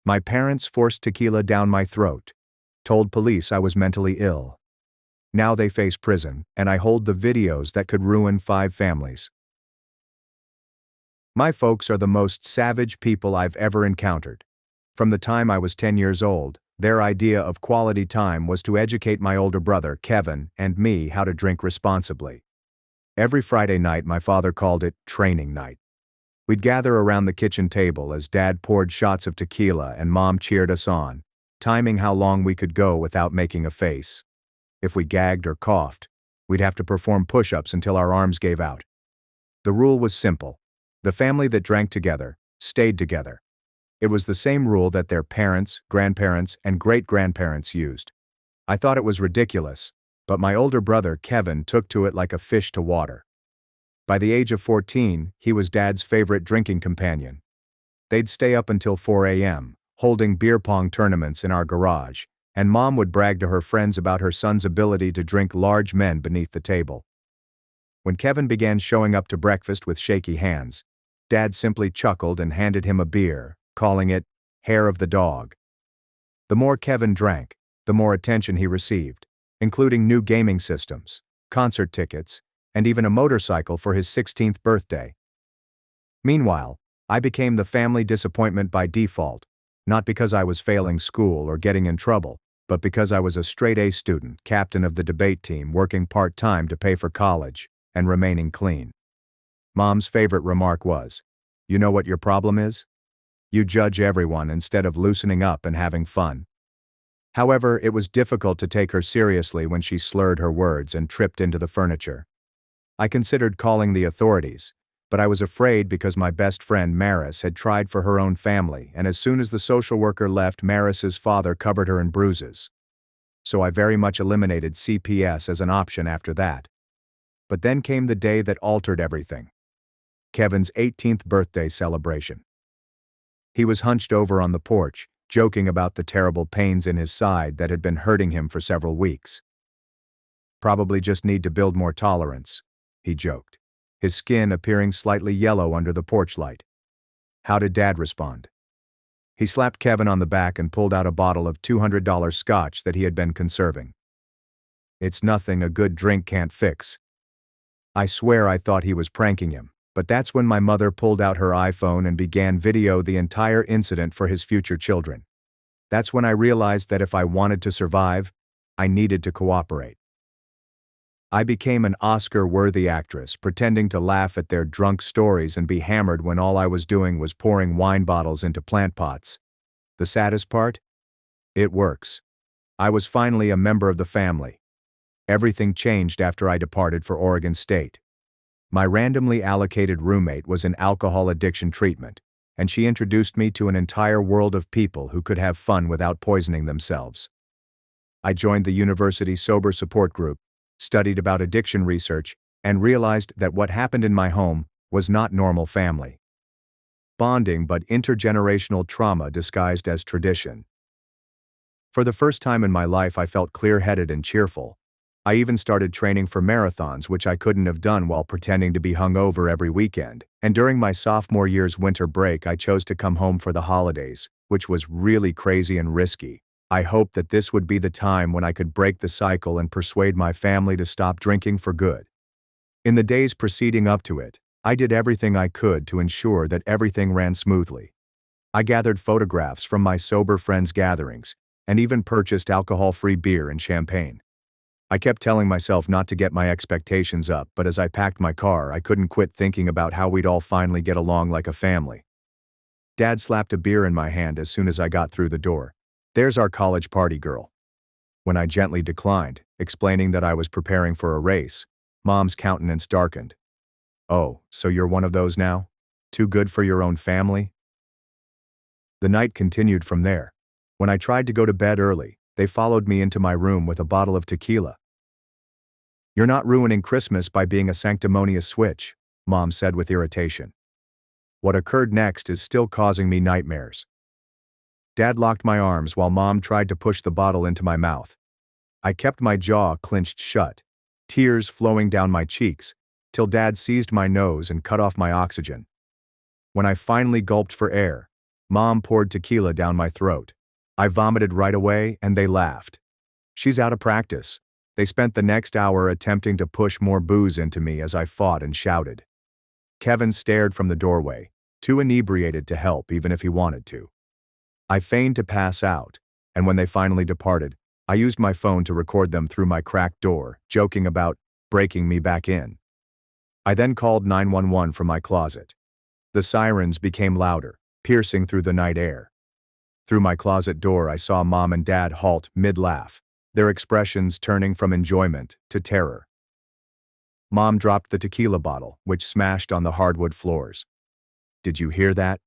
My parents forced tequila down my throat, told police I was mentally ill. Now they face prison, and I hold the videos that could ruin 5 families. My folks are the most savage people I've ever encountered. From the time I was 10 years old, their idea of quality time was to educate my older brother, Kevin, and me how to drink responsibly. Every Friday night, my father called it training night. We'd gather around the kitchen table as Dad poured shots of tequila and Mom cheered us on, timing how long we could go without making a face. If we gagged or coughed, we'd have to perform push-ups until our arms gave out. The rule was simple. The family that drank together stayed together. It was the same rule that their parents, grandparents, and great-grandparents used. I thought it was ridiculous, but my older brother, Kevin, took to it like a fish to water. By the age of 14, he was Dad's favorite drinking companion. They'd stay up until 4 a.m., holding beer pong tournaments in our garage, and Mom would brag to her friends about her son's ability to drink large men beneath the table. When Kevin began showing up to breakfast with shaky hands, Dad simply chuckled and handed him a beer, calling it hair of the dog. The more Kevin drank, the more attention he received, including new gaming systems, concert tickets, and even a motorcycle for his 16th birthday. Meanwhile, I became the family disappointment by default, not because I was failing school or getting in trouble, but because I was a straight-A student, captain of the debate team, working part-time to pay for college, and remaining clean. Mom's favorite remark was, "You know what your problem is? You judge everyone instead of loosening up and having fun." However, it was difficult to take her seriously when she slurred her words and tripped into the furniture. I considered calling the authorities, but I was afraid because my best friend Maris had tried for her own family, and as soon as the social worker left, Maris's father covered her in bruises. So I very much eliminated CPS as an option after that. But then came the day that altered everything. Kevin's 18th birthday celebration. He was hunched over on the porch, joking about the terrible pains in his side that had been hurting him for several weeks. "Probably just need to build more tolerance," he joked, his skin appearing slightly yellow under the porch light. How did Dad respond? He slapped Kevin on the back and pulled out a bottle of $200 scotch that he had been conserving. "It's nothing a good drink can't fix." I swear I thought he was pranking him, but that's when my mother pulled out her iPhone and began video the entire incident for his future children. That's when I realized that if I wanted to survive, I needed to cooperate. I became an Oscar-worthy actress, pretending to laugh at their drunk stories and be hammered when all I was doing was pouring wine bottles into plant pots. The saddest part? It works. I was finally a member of the family. Everything changed after I departed for Oregon State. My randomly allocated roommate was in alcohol addiction treatment, and she introduced me to an entire world of people who could have fun without poisoning themselves. I joined the university sober support group, studied about addiction research, and realized that what happened in my home was not normal family bonding but intergenerational trauma disguised as tradition. For the first time in my life, I felt clear-headed and cheerful. I even started training for marathons, which I couldn't have done while pretending to be hungover every weekend. And during my sophomore year's winter break, I chose to come home for the holidays, which was really crazy and risky. I hoped that this would be the time when I could break the cycle and persuade my family to stop drinking for good. In the days preceding up to it, I did everything I could to ensure that everything ran smoothly. I gathered photographs from my sober friends' gatherings, and even purchased alcohol-free beer and champagne. I kept telling myself not to get my expectations up, but as I packed my car, I couldn't quit thinking about how we'd all finally get along like a family. Dad slapped a beer in my hand as soon as I got through the door. "There's our college party girl." When I gently declined, explaining that I was preparing for a race, Mom's countenance darkened. "Oh, so you're one of those now? Too good for your own family?" The night continued from there. When I tried to go to bed early, they followed me into my room with a bottle of tequila. "You're not ruining Christmas by being a sanctimonious switch," Mom said with irritation. What occurred next is still causing me nightmares. Dad locked my arms while Mom tried to push the bottle into my mouth. I kept my jaw clenched shut, tears flowing down my cheeks, till Dad seized my nose and cut off my oxygen. When I finally gulped for air, Mom poured tequila down my throat. I vomited right away and they laughed. She's out of practice. They spent the next hour attempting to push more booze into me as I fought and shouted. Kevin stared from the doorway, too inebriated to help even if he wanted to. I feigned to pass out, and when they finally departed, I used my phone to record them through my cracked door, joking about breaking me back in. I then called 911 from my closet. The sirens became louder, piercing through the night air. Through my closet door, I saw Mom and Dad halt mid-laugh, their expressions turning from enjoyment to terror. Mom dropped the tequila bottle, which smashed on the hardwood floors. "Did you hear that?"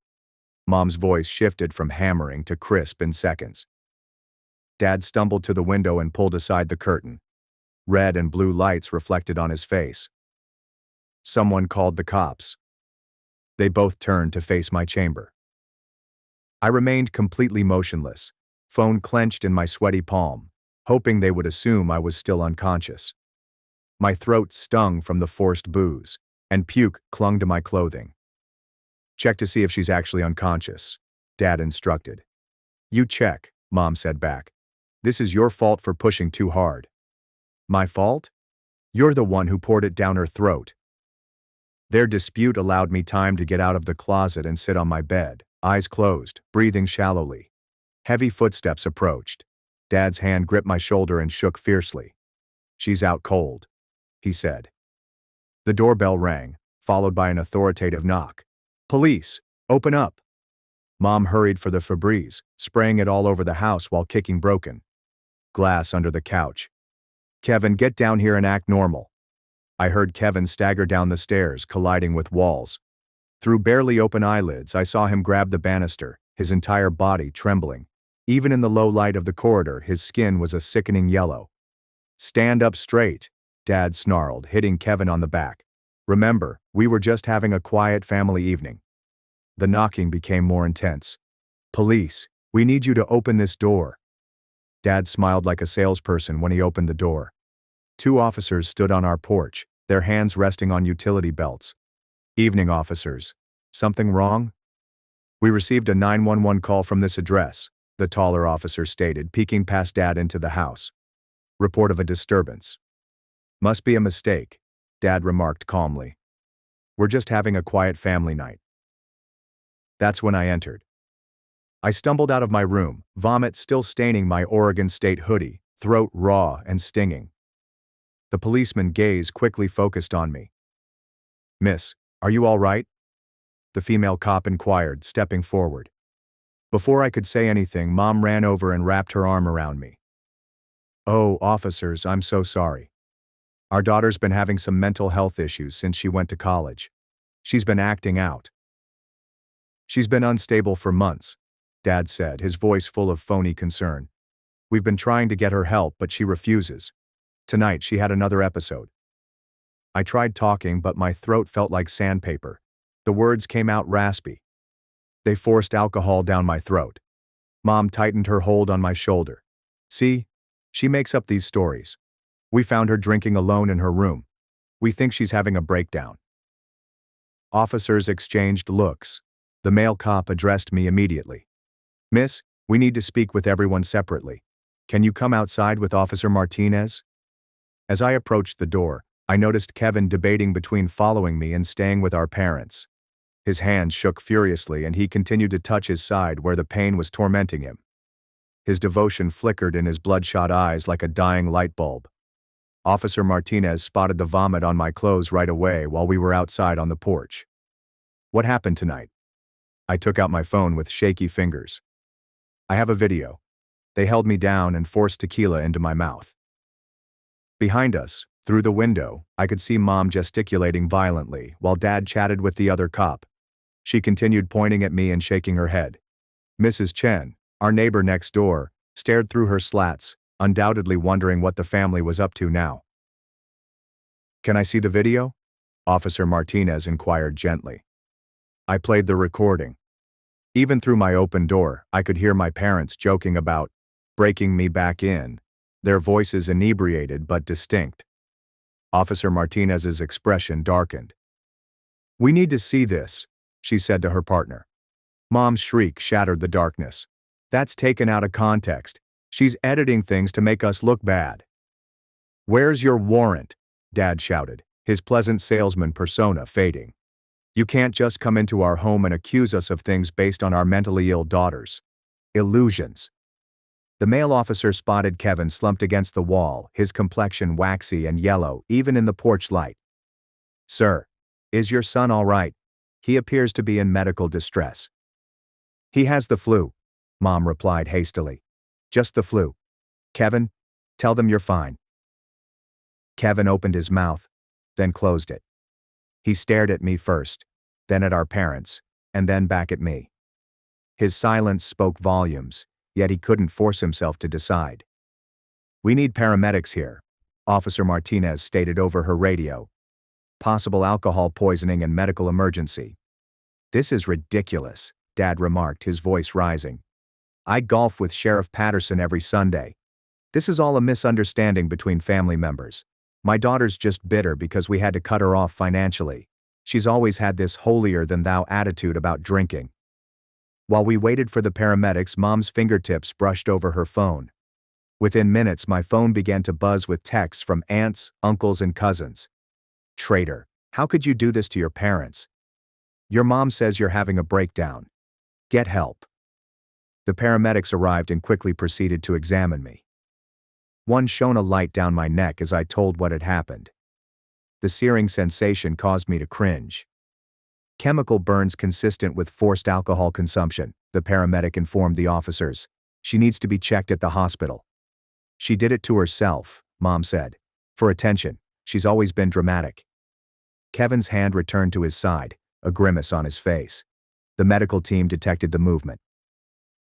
Mom's voice shifted from hammering to crisp in seconds. Dad stumbled to the window and pulled aside the curtain. Red and blue lights reflected on his face. Someone called the cops. They both turned to face my chamber. I remained completely motionless, phone clenched in my sweaty palm, hoping they would assume I was still unconscious. My throat stung from the forced booze, and puke clung to my clothing. "Check to see if she's actually unconscious," Dad instructed. "You check," Mom said back. "This is your fault for pushing too hard." "My fault? You're the one who poured it down her throat." Their dispute allowed me time to get out of the closet and sit on my bed, eyes closed, breathing shallowly. Heavy footsteps approached. Dad's hand gripped my shoulder and shook fiercely. "She's out cold," he said. The doorbell rang, followed by an authoritative knock. "Police, open up." Mom hurried for the Febreze, spraying it all over the house while kicking broken glass under the couch. "Kevin, get down here and act normal." I heard Kevin stagger down the stairs, colliding with walls. Through barely open eyelids, I saw him grab the banister, his entire body trembling. Even in the low light of the corridor, his skin was a sickening yellow. "Stand up straight," Dad snarled, hitting Kevin on the back. "Remember, we were just having a quiet family evening." The knocking became more intense. "Police, we need you to open this door." Dad smiled like a salesperson when he opened the door. Two officers stood on our porch, their hands resting on utility belts. "Evening, officers. Something wrong?" "We received a 911 call from this address," the taller officer stated, peeking past Dad into the house. "Report of a disturbance." "Must be a mistake," Dad remarked calmly. "We're just having a quiet family night." That's when I entered. I stumbled out of my room, vomit still staining my Oregon State hoodie, throat raw and stinging. The policeman's gaze quickly focused on me. "Miss, are you all right?" the female cop inquired, stepping forward. Before I could say anything, Mom ran over and wrapped her arm around me. "Oh, officers, I'm so sorry. Our daughter's been having some mental health issues since she went to college. She's been acting out." "She's been unstable for months," Dad said, his voice full of phony concern. "We've been trying to get her help, but she refuses. Tonight she had another episode." I tried talking, but my throat felt like sandpaper. The words came out raspy. "They forced alcohol down my throat." Mom tightened her hold on my shoulder. "See? She makes up these stories. We found her drinking alone in her room. We think she's having a breakdown." Officers exchanged looks. The male cop addressed me immediately. "Miss, we need to speak with everyone separately. Can you come outside with Officer Martinez?" As I approached the door, I noticed Kevin debating between following me and staying with our parents. His hands shook furiously and he continued to touch his side where the pain was tormenting him. His devotion flickered in his bloodshot eyes like a dying light bulb. Officer Martinez spotted the vomit on my clothes right away while we were outside on the porch. "What happened tonight?" I took out my phone with shaky fingers. "I have a video. They held me down and forced tequila into my mouth." Behind us, through the window, I could see Mom gesticulating violently while Dad chatted with the other cop. She continued pointing at me and shaking her head. Mrs. Chen, our neighbor next door, stared through her slats, undoubtedly wondering what the family was up to now. "Can I see the video?" Officer Martinez inquired gently. I played the recording. Even through my open door, I could hear my parents joking about breaking me back in, their voices inebriated but distinct. Officer Martinez's expression darkened. "We need to see this," she said to her partner. Mom's shriek shattered the darkness. That's taken out of context. She's editing things to make us look bad. Where's your warrant? Dad shouted, his pleasant salesman persona fading. You can't just come into our home and accuse us of things based on our mentally ill daughters. Illusions. The male officer spotted Kevin slumped against the wall, his complexion waxy and yellow, even in the porch light. Sir, is your son all right? He appears to be in medical distress. He has the flu, Mom replied hastily. Just the flu. Kevin, tell them you're fine. Kevin opened his mouth, then closed it. He stared at me first, then at our parents, and then back at me. His silence spoke volumes, yet he couldn't force himself to decide. We need paramedics here, Officer Martinez stated over her radio. Possible alcohol poisoning and medical emergency. This is ridiculous, Dad remarked, his voice rising. I golf with Sheriff Patterson every Sunday. This is all a misunderstanding between family members. My daughter's just bitter because we had to cut her off financially. She's always had this holier-than-thou attitude about drinking. While we waited for the paramedics, Mom's fingertips brushed over her phone. Within minutes, my phone began to buzz with texts from aunts, uncles, and cousins. Traitor, how could you do this to your parents? Your mom says you're having a breakdown. Get help. The paramedics arrived and quickly proceeded to examine me. One shone a light down my neck as I told what had happened. The searing sensation caused me to cringe. Chemical burns consistent with forced alcohol consumption, the paramedic informed the officers. She needs to be checked at the hospital. She did it to herself, Mom said. For attention, she's always been dramatic. Kevin's hand returned to his side, a grimace on his face. The medical team detected the movement.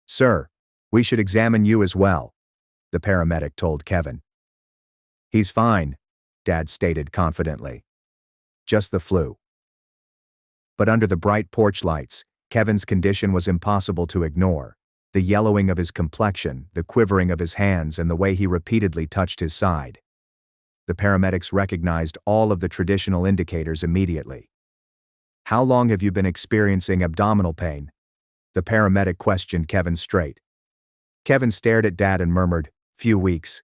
Sir, we should examine you as well, the paramedic told Kevin. He's fine, Dad stated confidently. Just the flu. But under the bright porch lights, Kevin's condition was impossible to ignore. The yellowing of his complexion, the quivering of his hands, and the way he repeatedly touched his side. The paramedics recognized all of the traditional indicators immediately. How long have you been experiencing abdominal pain? The paramedic questioned Kevin straight. Kevin stared at Dad and murmured, Few weeks.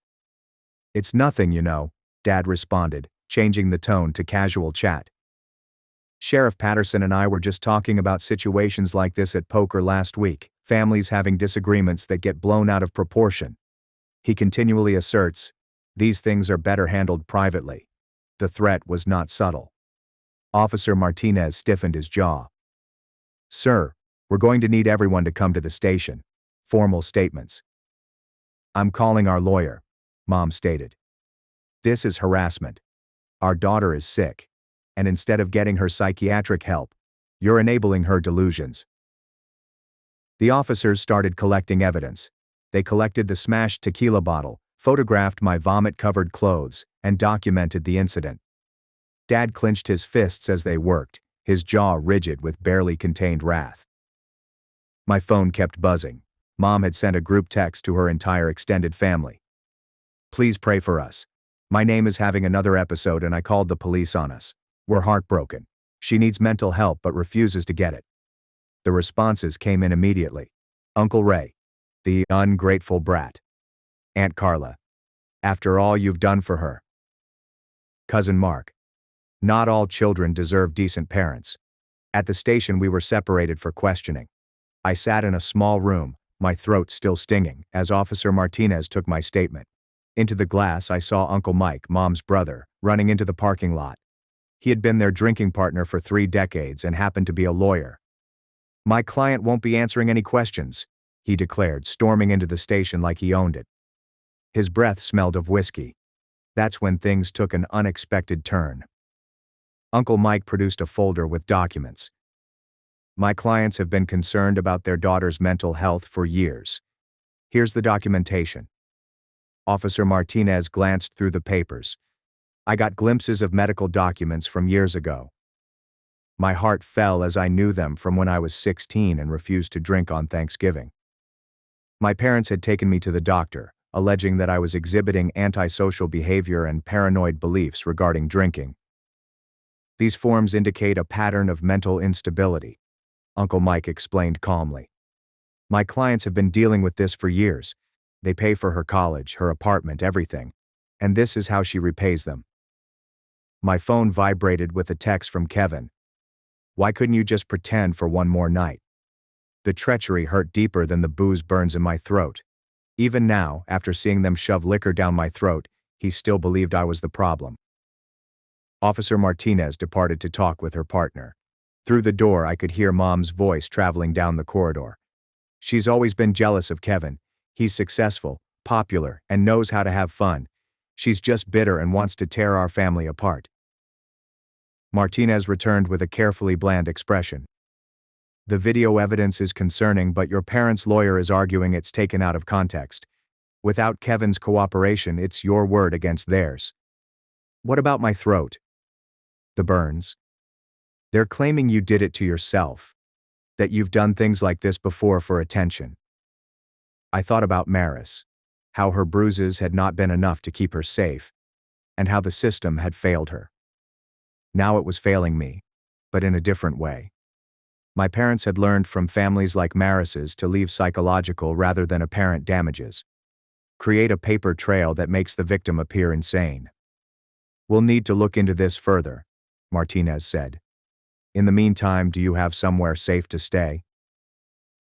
It's nothing, you know, Dad responded, changing the tone to casual chat. Sheriff Patterson and I were just talking about situations like this at poker last week, families having disagreements that get blown out of proportion. He continually asserts, these things are better handled privately. The threat was not subtle. Officer Martinez stiffened his jaw. Sir, we're going to need everyone to come to the station. Formal statements. I'm calling our lawyer, Mom stated. This is harassment. Our daughter is sick. And instead of getting her psychiatric help, you're enabling her delusions. The officers started collecting evidence. They collected the smashed tequila bottle, photographed my vomit-covered clothes, and documented the incident. Dad clenched his fists as they worked, his jaw rigid with barely contained wrath. My phone kept buzzing. Mom had sent a group text to her entire extended family. Please pray for us. My name is having another episode and I called the police on us. We're heartbroken. She needs mental help but refuses to get it. The responses came in immediately. Uncle Ray. The ungrateful brat. Aunt Carla. After all you've done for her. Cousin Mark. Not all children deserve decent parents. At the station we were separated for questioning. I sat in a small room, my throat still stinging, as Officer Martinez took my statement. Into the glass I saw Uncle Mike, Mom's brother, running into the parking lot. He had been their drinking partner for 3 decades and happened to be a lawyer. My client won't be answering any questions, he declared, storming into the station like he owned it. His breath smelled of whiskey. That's when things took an unexpected turn. Uncle Mike produced a folder with documents. My clients have been concerned about their daughter's mental health for years. Here's the documentation. Officer Martinez glanced through the papers. I got glimpses of medical documents from years ago. My heart fell as I knew them from when I was 16 and refused to drink on Thanksgiving. My parents had taken me to the doctor, alleging that I was exhibiting antisocial behavior and paranoid beliefs regarding drinking. These forms indicate a pattern of mental instability. Uncle Mike explained calmly. My clients have been dealing with this for years. They pay for her college, her apartment, everything. And this is how she repays them. My phone vibrated with a text from Kevin. Why couldn't you just pretend for one more night? The treachery hurt deeper than the booze burns in my throat. Even now, after seeing them shove liquor down my throat, he still believed I was the problem. Officer Martinez departed to talk with her partner. Through the door, I could hear Mom's voice traveling down the corridor. She's always been jealous of Kevin. He's successful, popular, and knows how to have fun. She's just bitter and wants to tear our family apart. Martinez returned with a carefully bland expression. The video evidence is concerning, but your parents' lawyer is arguing it's taken out of context. Without Kevin's cooperation, it's your word against theirs. What about my throat? The burns? They're claiming you did it to yourself, that you've done things like this before for attention. I thought about Maris, how her bruises had not been enough to keep her safe, and how the system had failed her. Now it was failing me, but in a different way. My parents had learned from families like Maris's to leave psychological rather than apparent damages. Create a paper trail that makes the victim appear insane. We'll need to look into this further, Martinez said. In the meantime, do you have somewhere safe to stay?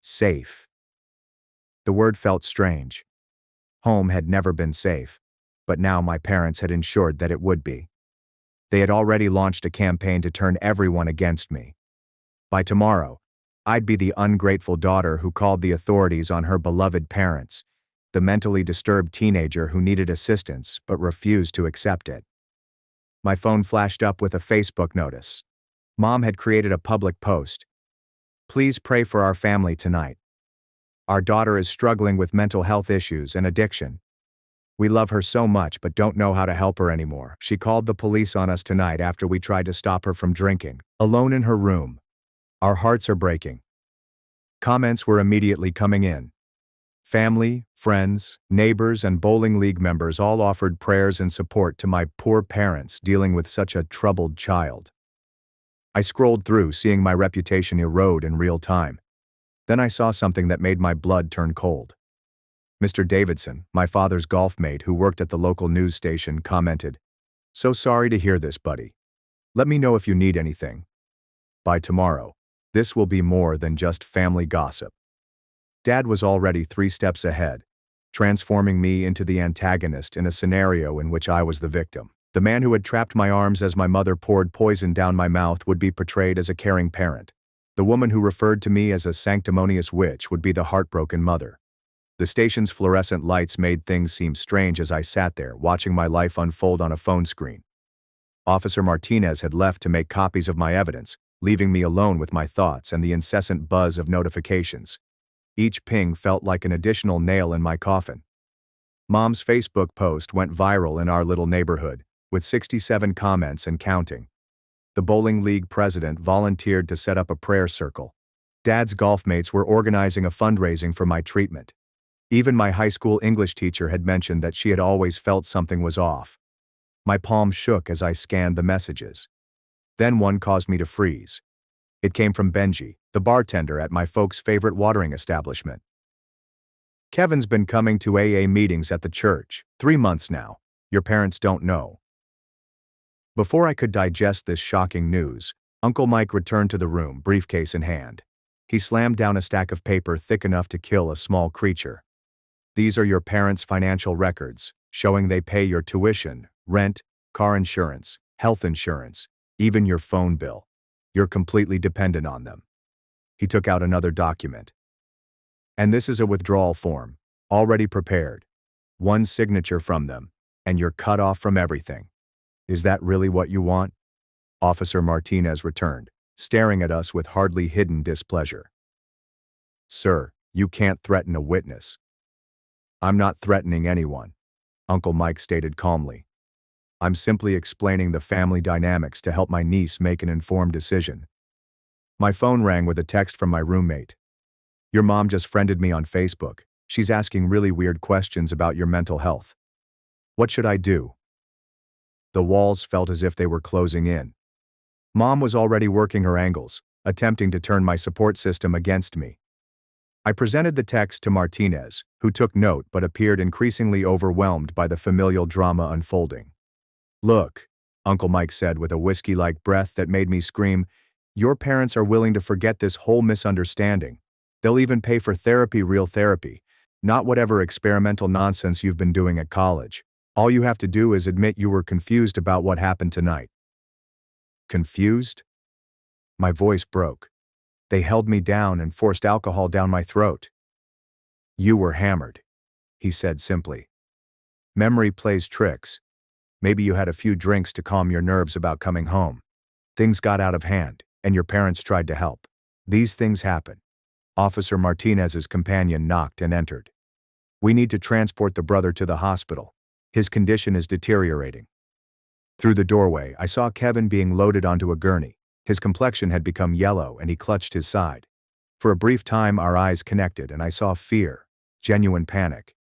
Safe. The word felt strange. Home had never been safe, but now my parents had ensured that it would be. They had already launched a campaign to turn everyone against me. By tomorrow, I'd be the ungrateful daughter who called the authorities on her beloved parents, the mentally disturbed teenager who needed assistance but refused to accept it. My phone flashed up with a Facebook notice. Mom had created a public post. Please pray for our family tonight. Our daughter is struggling with mental health issues and addiction. We love her so much but don't know how to help her anymore. She called the police on us tonight after we tried to stop her from drinking. Alone in her room. Our hearts are breaking. Comments were immediately coming in. Family, friends, neighbors, and bowling league members all offered prayers and support to my poor parents dealing with such a troubled child. I scrolled through, seeing my reputation erode in real time. Then I saw something that made my blood turn cold. Mr. Davidson, my father's golf mate who worked at the local news station, commented, "So sorry to hear this, buddy. Let me know if you need anything. By tomorrow, this will be more than just family gossip." Dad was already 3 steps ahead, transforming me into the antagonist in a scenario in which I was the victim. The man who had trapped my arms as my mother poured poison down my mouth would be portrayed as a caring parent. The woman who referred to me as a sanctimonious witch would be the heartbroken mother. The station's fluorescent lights made things seem strange as I sat there, watching my life unfold on a phone screen. Officer Martinez had left to make copies of my evidence, leaving me alone with my thoughts and the incessant buzz of notifications. Each ping felt like an additional nail in my coffin. Mom's Facebook post went viral in our little neighborhood, with 67 comments and counting. The bowling league president volunteered to set up a prayer circle. Dad's golf mates were organizing a fundraising for my treatment. Even my high school English teacher had mentioned that she had always felt something was off. My palms shook as I scanned the messages. Then one caused me to freeze. It came from Benji, the bartender at my folks' favorite watering establishment. Kevin's been coming to AA meetings at the church, 3 months now. Your parents don't know. Before I could digest this shocking news, Uncle Mike returned to the room, briefcase in hand. He slammed down a stack of paper thick enough to kill a small creature. These are your parents' financial records, showing they pay your tuition, rent, car insurance, health insurance, even your phone bill. You're completely dependent on them. He took out another document. And this is a withdrawal form, already prepared. 1 signature from them, and you're cut off from everything. Is that really what you want? Officer Martinez returned, staring at us with hardly hidden displeasure. Sir, you can't threaten a witness. I'm not threatening anyone, Uncle Mike stated calmly. I'm simply explaining the family dynamics to help my niece make an informed decision. My phone rang with a text from my roommate. Your mom just friended me on Facebook. She's asking really weird questions about your mental health. What should I do? The walls felt as if they were closing in. Mom was already working her angles, attempting to turn my support system against me. I presented the text to Martinez, who took note but appeared increasingly overwhelmed by the familial drama unfolding. "Look," Uncle Mike said with a whiskey-like breath that made me scream, "your parents are willing to forget this whole misunderstanding. They'll even pay for therapy, real therapy, not whatever experimental nonsense you've been doing at college. All you have to do is admit you were confused about what happened tonight." Confused? My voice broke. They held me down and forced alcohol down my throat. "You were hammered," he said simply. "Memory plays tricks. Maybe you had a few drinks to calm your nerves about coming home. Things got out of hand, and your parents tried to help. These things happen." Officer Martinez's companion knocked and entered. "We need to transport the brother to the hospital. His condition is deteriorating." Through the doorway, I saw Kevin being loaded onto a gurney. His complexion had become yellow and he clutched his side. For a brief time our eyes connected and I saw fear, genuine panic.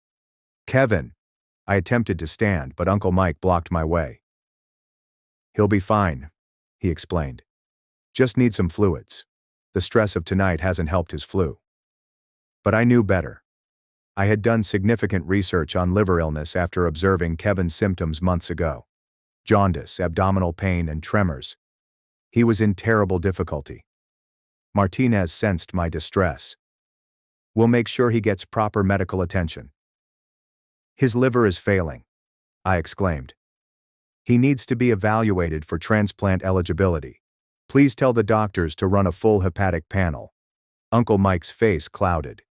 "Kevin!" I attempted to stand, but Uncle Mike blocked my way. "He'll be fine," he explained. "Just need some fluids. The stress of tonight hasn't helped his flu." But I knew better. I had done significant research on liver illness after observing Kevin's symptoms months ago. Jaundice, abdominal pain, and tremors. He was in terrible difficulty. Martinez sensed my distress. "We'll make sure he gets proper medical attention." "His liver is failing," I exclaimed. "He needs to be evaluated for transplant eligibility. Please tell the doctors to run a full hepatic panel." Uncle Mike's face clouded.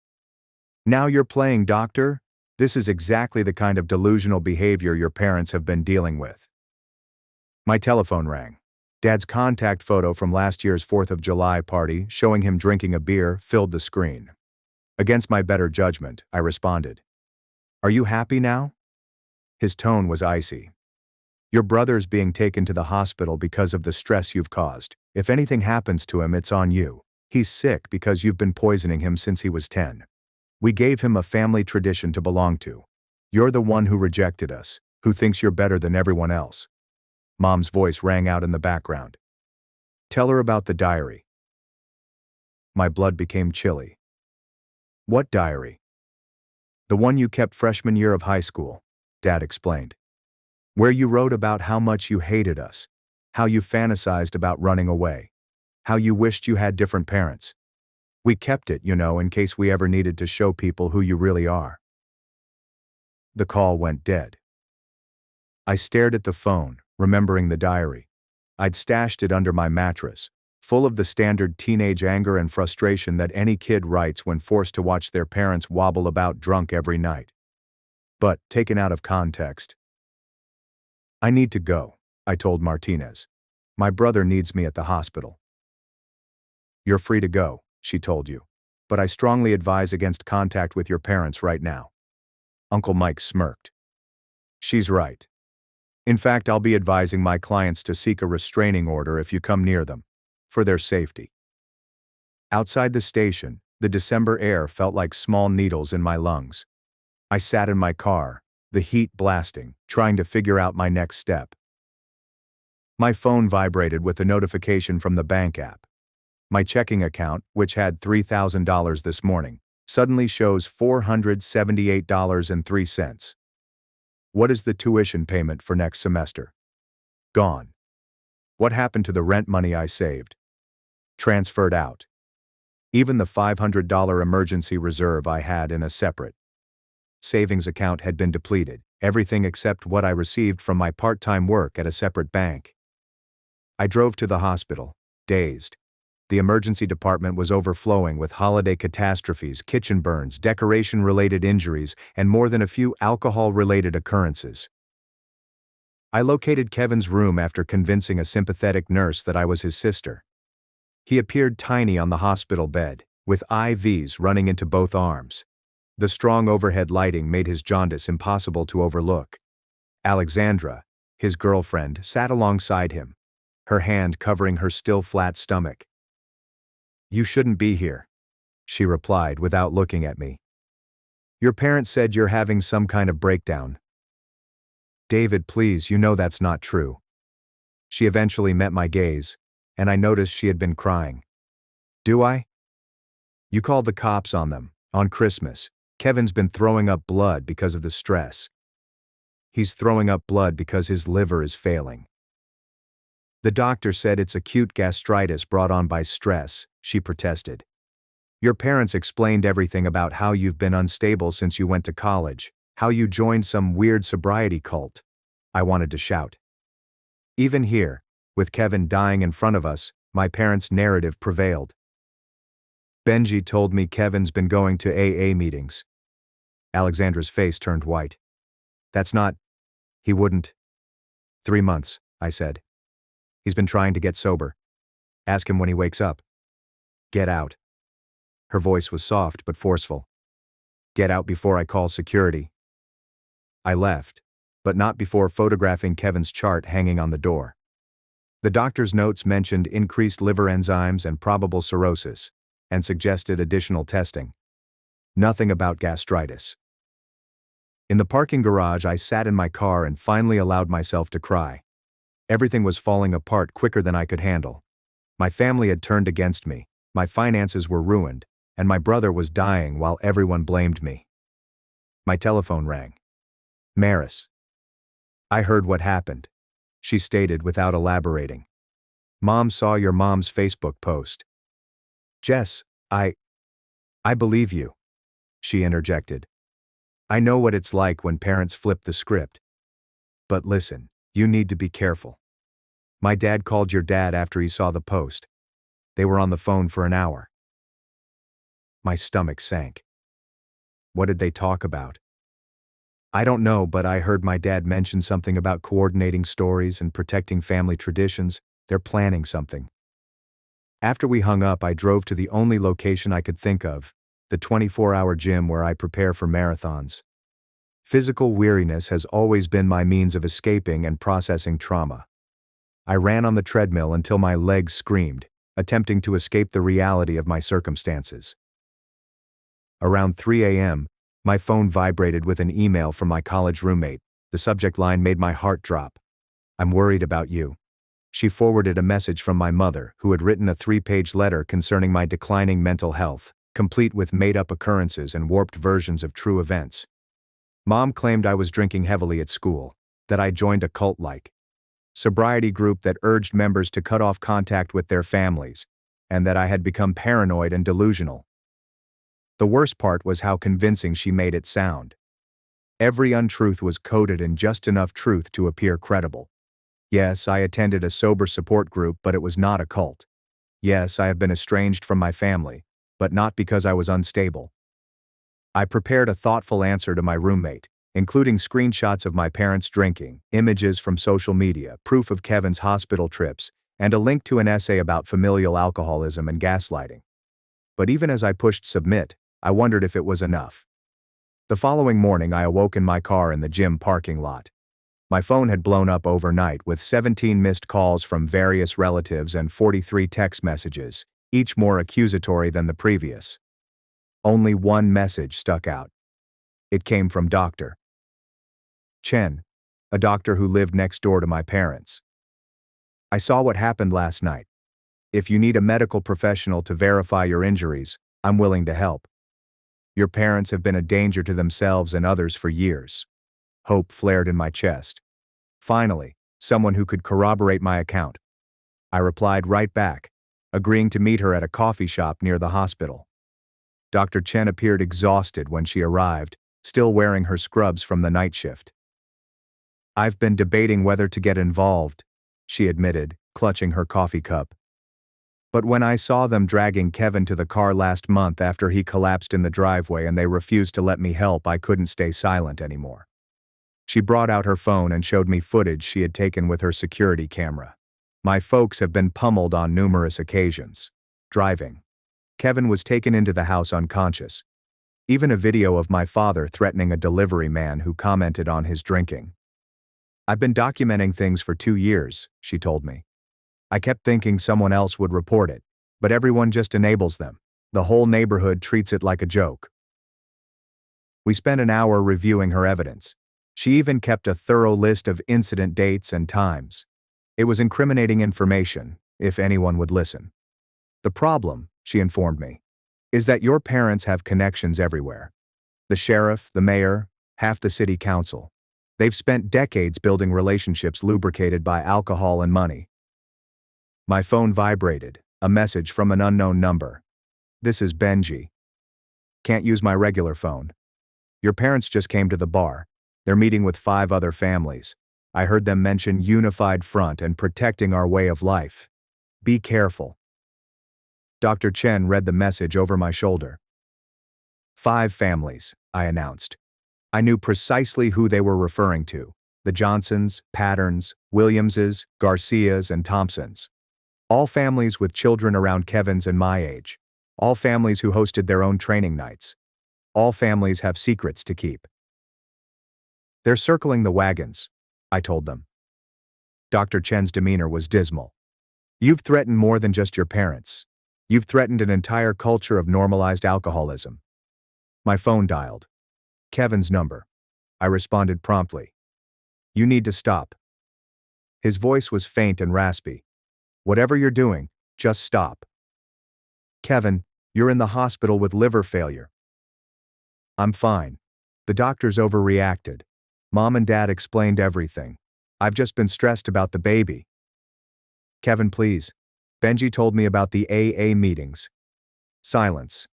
"Now you're playing doctor? This is exactly the kind of delusional behavior your parents have been dealing with." My telephone rang. Dad's contact photo from last year's 4th of July party, showing him drinking a beer, filled the screen. Against my better judgment, I responded. "Are you happy now?" His tone was icy. "Your brother's being taken to the hospital because of the stress you've caused. If anything happens to him, it's on you. He's sick because you've been poisoning him since he was 10. We gave him a family tradition to belong to. You're the one who rejected us, who thinks you're better than everyone else." Mom's voice rang out in the background. "Tell her about the diary." My blood became chilly. "What diary?" "The one you kept freshman year of high school," Dad explained. "Where you wrote about how much you hated us, how you fantasized about running away, how you wished you had different parents. We kept it, in case we ever needed to show people who you really are." The call went dead. I stared at the phone, remembering the diary. I'd stashed it under my mattress, full of the standard teenage anger and frustration that any kid writes when forced to watch their parents wobble about drunk every night. But, taken out of context. "I need to go," I told Martinez. "My brother needs me at the hospital." "You're free to go," she told you. "But I strongly advise against contact with your parents right now." Uncle Mike smirked. "She's right. In fact, I'll be advising my clients to seek a restraining order if you come near them, for their safety." Outside the station, the December air felt like small needles in my lungs. I sat in my car, the heat blasting, trying to figure out my next step. My phone vibrated with a notification from the bank app. My checking account, which had $3,000 this morning, suddenly shows $478.03. What is the tuition payment for next semester? Gone. What happened to the rent money I saved? Transferred out. Even the $500 emergency reserve I had in a separate savings account had been depleted, everything except what I received from my part-time work at a separate bank. I drove to the hospital, dazed. The emergency department was overflowing with holiday catastrophes, kitchen burns, decoration-related injuries, and more than a few alcohol-related occurrences. I located Kevin's room after convincing a sympathetic nurse that I was his sister. He appeared tiny on the hospital bed, with IVs running into both arms. The strong overhead lighting made his jaundice impossible to overlook. Alexandra, his girlfriend, sat alongside him, her hand covering her still flat stomach. "You shouldn't be here," she replied without looking at me. "Your parents said you're having some kind of breakdown." "David, please, you know that's not true." She eventually met my gaze, and I noticed she had been crying. Do I? You called the cops on them, on Christmas. Kevin's been throwing up blood because of the stress. He's throwing up blood because his liver is failing. The doctor said it's acute gastritis brought on by stress, she protested. Your parents explained everything about how you've been unstable since you went to college, how you joined some weird sobriety cult. I wanted to shout. Even here, with Kevin dying in front of us, my parents' narrative prevailed. Benji told me Kevin's been going to AA meetings. Alexandra's face turned white. That's not. He wouldn't. 3 months, I said. He's been trying to get sober. Ask him when he wakes up. Get out. Her voice was soft but forceful. Get out before I call security. I left, but not before photographing Kevin's chart hanging on the door. The doctor's notes mentioned increased liver enzymes and probable cirrhosis, and suggested additional testing. Nothing about gastritis. In the parking garage, I sat in my car and finally allowed myself to cry. Everything was falling apart quicker than I could handle. My family had turned against me, my finances were ruined, and my brother was dying while everyone blamed me. My telephone rang. Maris. I heard what happened, she stated without elaborating. Mom saw your mom's Facebook post. Jess, I believe you, she interjected. I know what it's like when parents flip the script. But listen, you need to be careful. My dad called your dad after he saw the post. They were on the phone for an hour. My stomach sank. What did they talk about? I don't know, but I heard my dad mention something about coordinating stories and protecting family traditions. They're planning something. After we hung up, I drove to the only location I could think of, the 24-hour gym where I prepare for marathons. Physical weariness has always been my means of escaping and processing trauma. I ran on the treadmill until my legs screamed, attempting to escape the reality of my circumstances. Around 3 a.m., my phone vibrated with an email from my college roommate. The subject line made my heart drop. I'm worried about you. She forwarded a message from my mother, who had written a 3-page letter concerning my declining mental health, complete with made-up occurrences and warped versions of true events. Mom claimed I was drinking heavily at school, that I joined a cult-like sobriety group that urged members to cut off contact with their families, and that I had become paranoid and delusional. The worst part was how convincing she made it sound. Every untruth was coded in just enough truth to appear credible. Yes, I attended a sober support group, but it was not a cult. Yes, I have been estranged from my family, but not because I was unstable. I prepared a thoughtful answer to my roommate, including screenshots of my parents drinking, images from social media, proof of Kevin's hospital trips, and a link to an essay about familial alcoholism and gaslighting. But even as I pushed submit, I wondered if it was enough. The following morning, I awoke in my car in the gym parking lot. My phone had blown up overnight with 17 missed calls from various relatives and 43 text messages, each more accusatory than the previous. Only one message stuck out. It came from Dr. Chen, a doctor who lived next door to my parents. I saw what happened last night. If you need a medical professional to verify your injuries, I'm willing to help. Your parents have been a danger to themselves and others for years. Hope flared in my chest. Finally, someone who could corroborate my account. I replied right back, agreeing to meet her at a coffee shop near the hospital. Dr. Chen appeared exhausted when she arrived, still wearing her scrubs from the night shift. I've been debating whether to get involved, she admitted, clutching her coffee cup. But when I saw them dragging Kevin to the car last month after he collapsed in the driveway and they refused to let me help, I couldn't stay silent anymore. She brought out her phone and showed me footage she had taken with her security camera. My folks have been pummeled on numerous occasions. Driving. Kevin was taken into the house unconscious. Even a video of my father threatening a delivery man who commented on his drinking. I've been documenting things for 2 years, she told me. I kept thinking someone else would report it, but everyone just enables them. The whole neighborhood treats it like a joke. We spent an hour reviewing her evidence. She even kept a thorough list of incident dates and times. It was incriminating information, if anyone would listen. The problem, she informed me, is that your parents have connections everywhere. The sheriff, the mayor, half the city council. They've spent decades building relationships lubricated by alcohol and money. My phone vibrated, a message from an unknown number. This is Benji. Can't use my regular phone. Your parents just came to the bar. They're meeting with 5 other families. I heard them mention unified front and protecting our way of life. Be careful. Dr. Chen read the message over my shoulder. 5 families, I announced. I knew precisely who they were referring to. The Johnsons, Patterns, Williamses, Garcias, and Thompsons. All families with children around Kevin's and my age. All families who hosted their own training nights. All families have secrets to keep. They're circling the wagons, I told them. Dr. Chen's demeanor was dismal. You've threatened more than just your parents. You've threatened an entire culture of normalized alcoholism. My phone dialed. Kevin's number. I responded promptly. You need to stop. His voice was faint and raspy. Whatever you're doing, just stop. Kevin, you're in the hospital with liver failure. I'm fine. The doctors overreacted. Mom and Dad explained everything. I've just been stressed about the baby. Kevin, please. Benji told me about the AA meetings. Silence.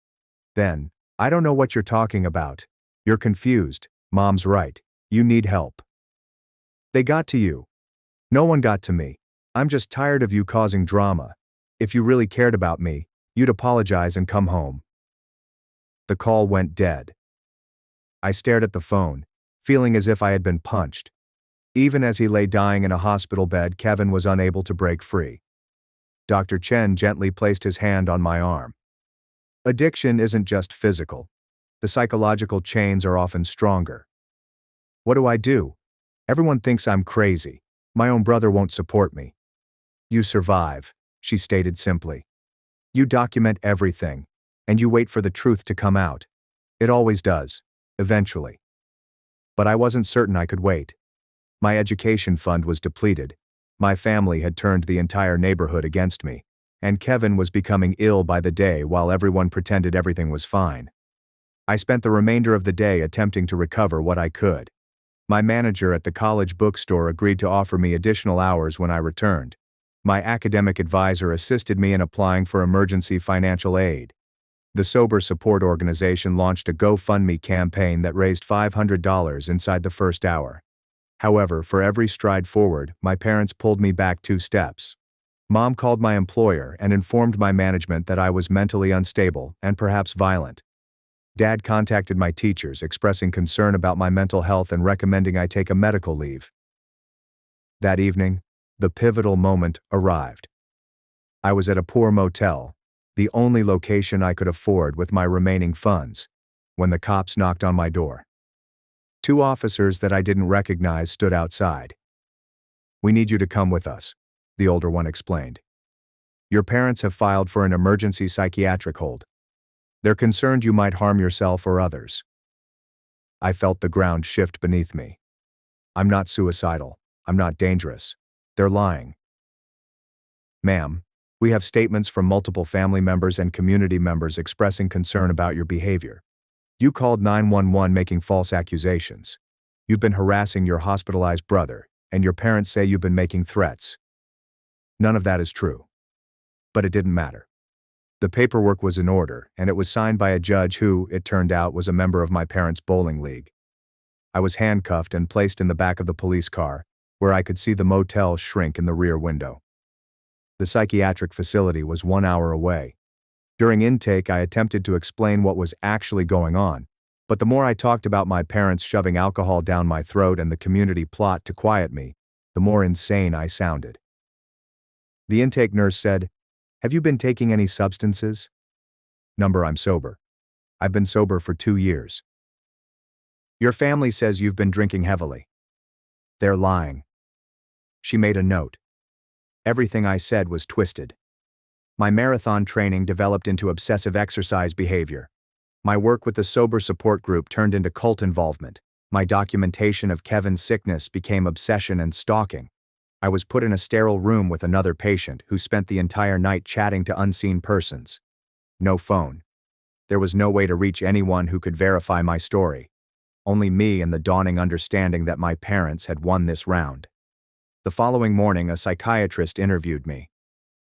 Then, I don't know what you're talking about. You're confused. Mom's right. You need help. They got to you. No one got to me. I'm just tired of you causing drama. If you really cared about me, you'd apologize and come home. The call went dead. I stared at the phone, feeling as if I had been punched. Even as he lay dying in a hospital bed, Kevin was unable to break free. Dr. Chen gently placed his hand on my arm. Addiction isn't just physical. The psychological chains are often stronger. What do? Everyone thinks I'm crazy. My own brother won't support me. You survive, she stated simply. You document everything, and you wait for the truth to come out. It always does, eventually. But I wasn't certain I could wait. My education fund was depleted. My family had turned the entire neighborhood against me, and Kevin was becoming ill by the day while everyone pretended everything was fine. I spent the remainder of the day attempting to recover what I could. My manager at the college bookstore agreed to offer me additional hours when I returned. My academic advisor assisted me in applying for emergency financial aid. The Sober Support Organization launched a GoFundMe campaign that raised $500 inside the first hour. However, for every stride forward, my parents pulled me back 2 steps. Mom called my employer and informed my management that I was mentally unstable and perhaps violent. Dad contacted my teachers, expressing concern about my mental health and recommending I take a medical leave. That evening, the pivotal moment arrived. I was at a poor motel, the only location I could afford with my remaining funds, when the cops knocked on my door. 2 officers that I didn't recognize stood outside. We need you to come with us, the older one explained. Your parents have filed for an emergency psychiatric hold. They're concerned you might harm yourself or others. I felt the ground shift beneath me. I'm not suicidal. I'm not dangerous. They're lying. Ma'am, we have statements from multiple family members and community members expressing concern about your behavior. You called 911 making false accusations. You've been harassing your hospitalized brother, and your parents say you've been making threats. None of that is true. But it didn't matter. The paperwork was in order, and it was signed by a judge who, it turned out, was a member of my parents' bowling league. I was handcuffed and placed in the back of the police car, where I could see the motel shrink in the rear window. The psychiatric facility was 1 hour away. During intake, I attempted to explain what was actually going on, but the more I talked about my parents shoving alcohol down my throat and the community plot to quiet me, the more insane I sounded. The intake nurse said, "Have you been taking any substances?" Number, I'm sober. I've been sober for 2 years. Your family says you've been drinking heavily. They're lying. She made a note. Everything I said was twisted. My marathon training developed into obsessive exercise behavior. My work with the sober support group turned into cult involvement. My documentation of Kevin's sickness became obsession and stalking. I was put in a sterile room with another patient who spent the entire night chatting to unseen persons. No phone. There was no way to reach anyone who could verify my story. Only me and the dawning understanding that my parents had won this round. The following morning, a psychiatrist interviewed me.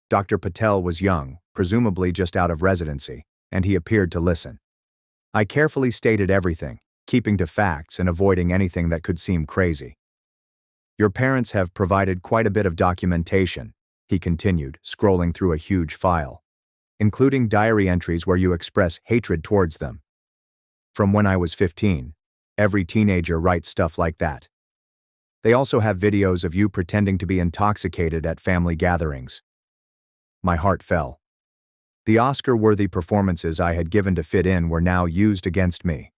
Dr. Patel was young, presumably just out of residency, and he appeared to listen. I carefully stated everything, keeping to facts and avoiding anything that could seem crazy. Your parents have provided quite a bit of documentation, he continued, scrolling through a huge file, including diary entries where you express hatred towards them. From when I was 15, every teenager writes stuff like that. They also have videos of you pretending to be intoxicated at family gatherings. My heart fell. The Oscar-worthy performances I had given to fit in were now used against me.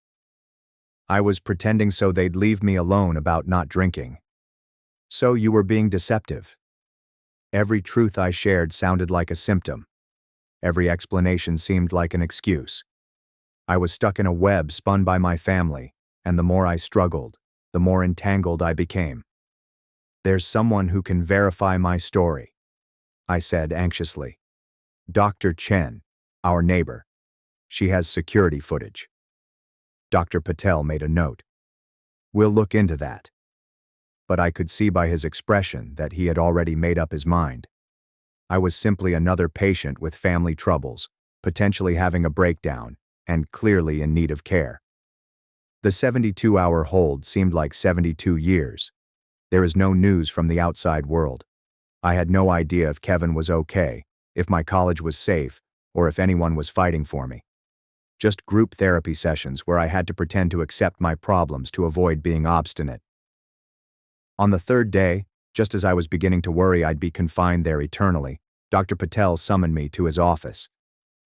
I was pretending so they'd leave me alone about not drinking. So you were being deceptive. Every truth I shared sounded like a symptom. Every explanation seemed like an excuse. I was stuck in a web spun by my family, and the more I struggled, the more entangled I became. There's someone who can verify my story, I said anxiously. Dr. Chen, our neighbor. She has security footage. Dr. Patel made a note. We'll look into that. But I could see by his expression that he had already made up his mind. I was simply another patient with family troubles, potentially having a breakdown, and clearly in need of care. The 72-hour hold seemed like 72 years. There is no news from the outside world. I had no idea if Kevin was okay, if my college was safe, or if anyone was fighting for me. Just group therapy sessions where I had to pretend to accept my problems to avoid being obstinate. On the third day, just as I was beginning to worry I'd be confined there eternally, Dr. Patel summoned me to his office.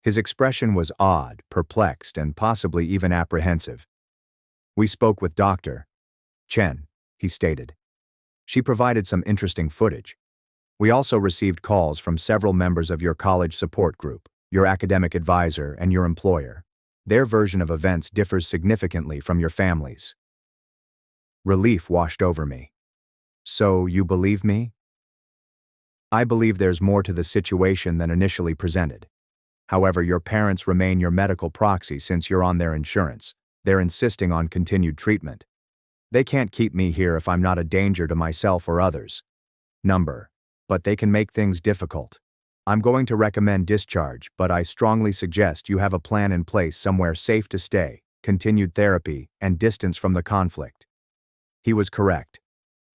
His expression was odd, perplexed, and possibly even apprehensive. We spoke with Dr. Chen, he stated. She provided some interesting footage. We also received calls from several members of your college support group, your academic advisor, and your employer. Their version of events differs significantly from your family's. Relief washed over me. So you believe me? I believe there's more to the situation than initially presented. However, your parents remain your medical proxy since you're on their insurance. They're insisting on continued treatment. They can't keep me here if I'm not a danger to myself or others. But they can make things difficult. I'm going to recommend discharge, but I strongly suggest you have a plan in place somewhere safe to stay, continued therapy, and distance from the conflict. He was correct.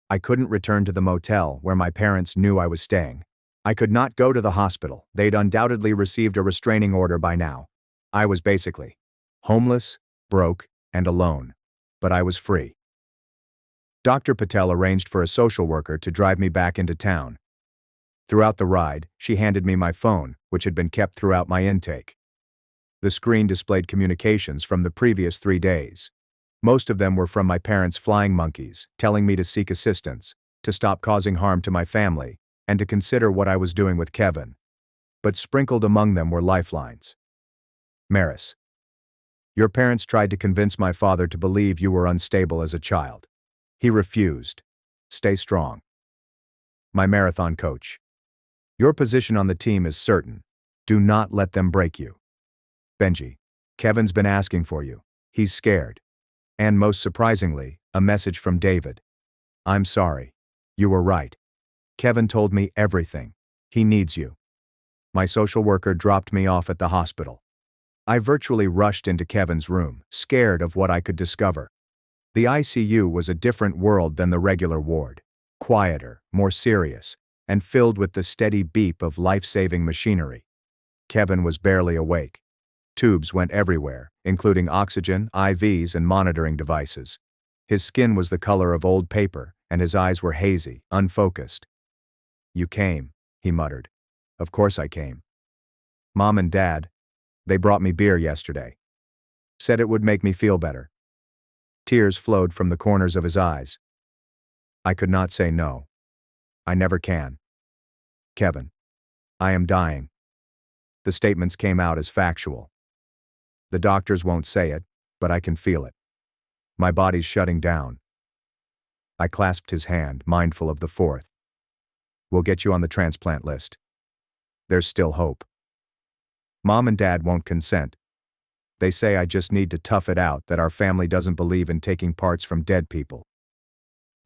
I couldn't return to the motel where my parents knew I was staying. I could not go to the hospital. They'd undoubtedly received a restraining order by now. I was basically homeless, broke, and alone. But I was free. Dr. Patel arranged for a social worker to drive me back into town. Throughout the ride, she handed me my phone, which had been kept throughout my intake. The screen displayed communications from the previous 3 days. Most of them were from my parents' flying monkeys, telling me to seek assistance, to stop causing harm to my family, and to consider what I was doing with Kevin. But sprinkled among them were lifelines. Maris. Your parents tried to convince my father to believe you were unstable as a child. He refused. Stay strong. My marathon coach. Your position on the team is certain. Do not let them break you. Benji. Kevin's been asking for you. He's scared. And most surprisingly, a message from David. I'm sorry. You were right. Kevin told me everything. He needs you. My social worker dropped me off at the hospital. I virtually rushed into Kevin's room, scared of what I could discover. The ICU was a different world than the regular ward. Quieter, more serious, and filled with the steady beep of life-saving machinery. Kevin was barely awake. Tubes went everywhere, including oxygen, IVs, and monitoring devices. His skin was the color of old paper, and his eyes were hazy, unfocused. You came, he muttered. Of course I came. Mom and Dad, they brought me beer yesterday. Said it would make me feel better. Tears flowed from the corners of his eyes. I could not say no. I never can. Kevin, I am dying. The statements came out as factual. The doctors won't say it, but I can feel it. My body's shutting down. I clasped his hand, mindful of the fourth. We'll get you on the transplant list. There's still hope. Mom and Dad won't consent. They say I just need to tough it out, that our family doesn't believe in taking parts from dead people.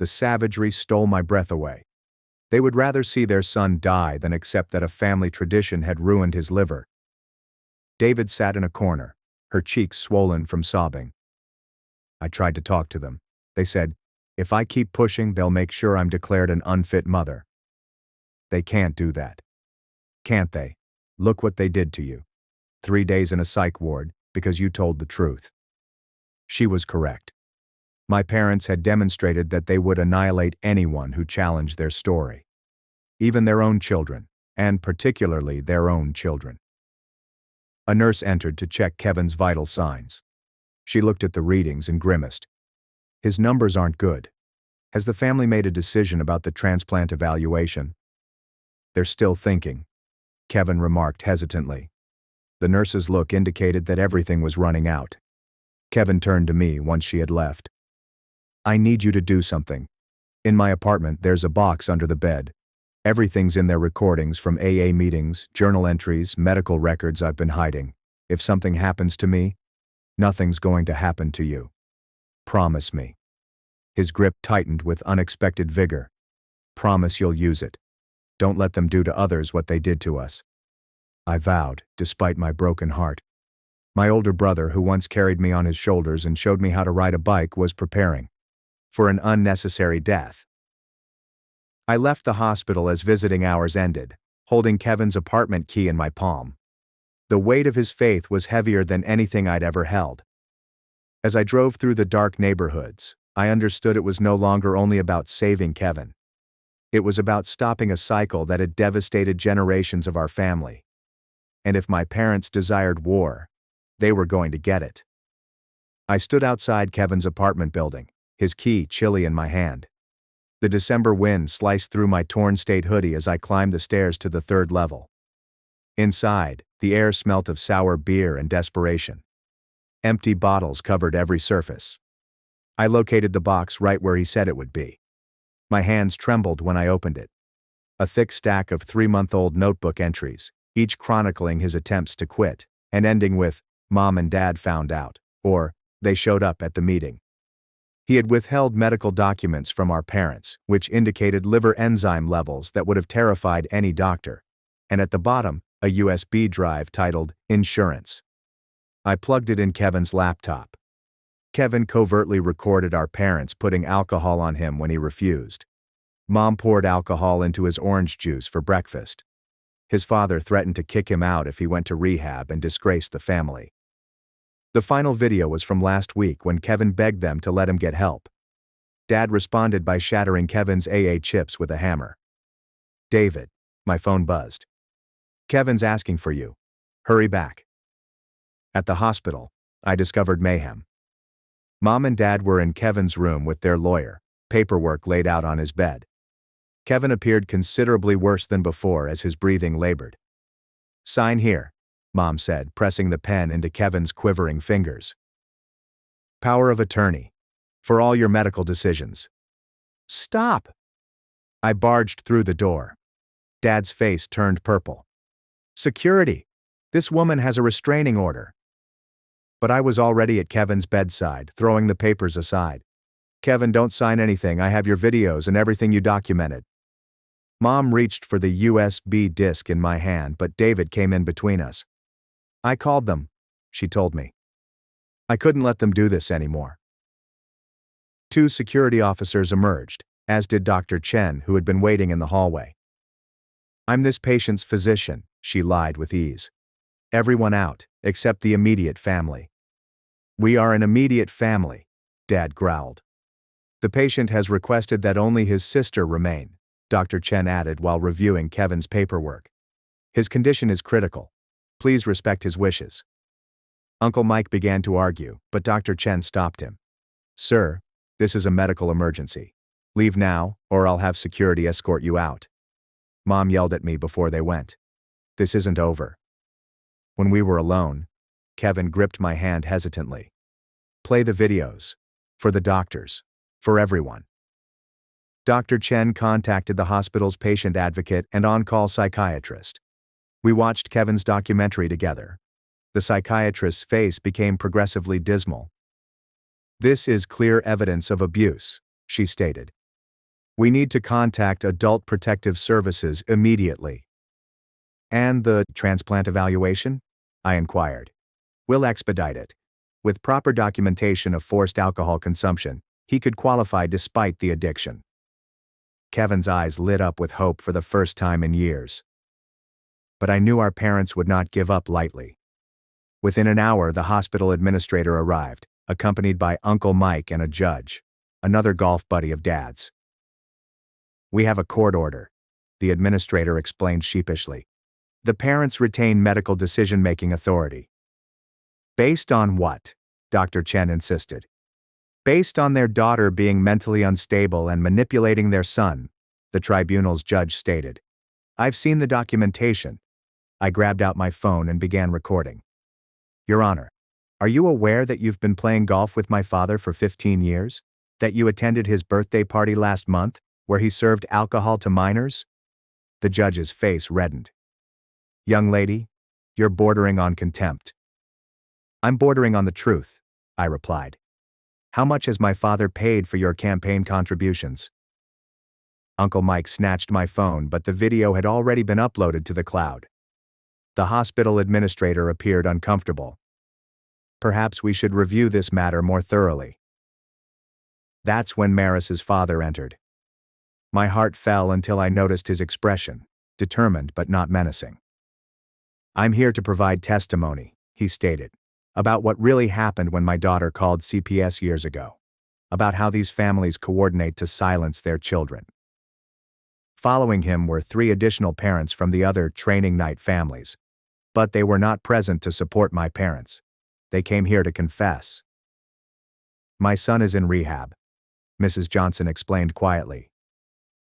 The savagery stole my breath away. They would rather see their son die than accept that a family tradition had ruined his liver. David sat in a corner, her cheeks swollen from sobbing. I tried to talk to them. They said, if I keep pushing, they'll make sure I'm declared an unfit mother. They can't do that. Can't they? Look what they did to you. 3 days in a psych ward because you told the truth. She was correct. My parents had demonstrated that they would annihilate anyone who challenged their story. Even their own children, and particularly their own children. A nurse entered to check Kevin's vital signs. She looked at the readings and grimaced. His numbers aren't good. Has the family made a decision about the transplant evaluation? They're still thinking, Kevin remarked hesitantly. The nurse's look indicated that everything was running out. Kevin turned to me once she had left. I need you to do something. In my apartment, there's a box under the bed. Everything's in there, recordings from AA meetings, journal entries, medical records I've been hiding. If something happens to me, nothing's going to happen to you. Promise me. His grip tightened with unexpected vigor. Promise you'll use it. Don't let them do to others what they did to us. I vowed, despite my broken heart. My older brother, who once carried me on his shoulders and showed me how to ride a bike, was preparing for an unnecessary death. I left the hospital as visiting hours ended, holding Kevin's apartment key in my palm. The weight of his faith was heavier than anything I'd ever held. As I drove through the dark neighborhoods, I understood it was no longer only about saving Kevin. It was about stopping a cycle that had devastated generations of our family. And if my parents desired war, they were going to get it. I stood outside Kevin's apartment building, his key chilly in my hand. The December wind sliced through my torn state hoodie as I climbed the stairs to the 3rd level. Inside, the air smelt of sour beer and desperation. Empty bottles covered every surface. I located the box right where he said it would be. My hands trembled when I opened it. A thick stack of 3-month-old notebook entries, each chronicling his attempts to quit, and ending with, Mom and Dad found out, or, they showed up at the meeting. He had withheld medical documents from our parents, which indicated liver enzyme levels that would have terrified any doctor, and at the bottom, a USB drive titled Insurance. I plugged it in Kevin's laptop. Kevin covertly recorded our parents putting alcohol on him when he refused. Mom poured alcohol into his orange juice for breakfast. His father threatened to kick him out if he went to rehab and disgraced the family. The final video was from last week when Kevin begged them to let him get help. Dad responded by shattering Kevin's AA chips with a hammer. David, my phone buzzed. Kevin's asking for you. Hurry back. At the hospital, I discovered mayhem. Mom and Dad were in Kevin's room with their lawyer, paperwork laid out on his bed. Kevin appeared considerably worse than before as his breathing labored. Sign here, Mom said, pressing the pen into Kevin's quivering fingers. Power of attorney. For all your medical decisions. Stop! I barged through the door. Dad's face turned purple. Security! This woman has a restraining order. But I was already at Kevin's bedside, throwing the papers aside. Kevin, don't sign anything. I have your videos and everything you documented. Mom reached for the USB disk in my hand, but David came in between us. I called them, she told me. I couldn't let them do this anymore. 2 security officers emerged, as did Dr. Chen, who had been waiting in the hallway. I'm this patient's physician, she lied with ease. Everyone out, except the immediate family. We are an immediate family, Dad growled. The patient has requested that only his sister remain, Dr. Chen added while reviewing Kevin's paperwork. His condition is critical. Please respect his wishes. Uncle Mike began to argue, but Dr. Chen stopped him. Sir, this is a medical emergency. Leave now, or I'll have security escort you out. Mom yelled at me before they went. This isn't over. When we were alone, Kevin gripped my hand hesitantly. Play the videos. For the doctors. For everyone. Dr. Chen contacted the hospital's patient advocate and on-call psychiatrist. We watched Kevin's documentary together. The psychiatrist's face became progressively dismal. "This is clear evidence of abuse," she stated. "We need to contact Adult Protective Services immediately." "And the transplant evaluation?" I inquired. "We'll expedite it. With proper documentation of forced alcohol consumption, he could qualify despite the addiction." Kevin's eyes lit up with hope for the first time in years. But I knew our parents would not give up lightly. Within an hour, the hospital administrator arrived, accompanied by Uncle Mike and a judge, another golf buddy of Dad's. "We have a court order," the administrator explained sheepishly. "The parents retain medical decision-making authority." "Based on what?" Dr. Chen insisted. "Based on their daughter being mentally unstable and manipulating their son," the tribunal's judge stated. "I've seen the documentation." I grabbed out my phone and began recording. "Your Honor, are you aware that you've been playing golf with my father for 15 years? That you attended his birthday party last month, where he served alcohol to minors?" The judge's face reddened. "Young lady, you're bordering on contempt." "I'm bordering on the truth," I replied. "How much has my father paid for your campaign contributions?" Uncle Mike snatched my phone, but the video had already been uploaded to the cloud. The hospital administrator appeared uncomfortable. "Perhaps we should review this matter more thoroughly." That's when Maris's father entered. My heart fell until I noticed his expression, determined but not menacing. "I'm here to provide testimony," he stated, "about what really happened when my daughter called CPS years ago, about how these families coordinate to silence their children." Following him were 3 additional parents from the other training night families, but they were not present to support my parents. They came here to confess. "My son is in rehab," Mrs. Johnson explained quietly.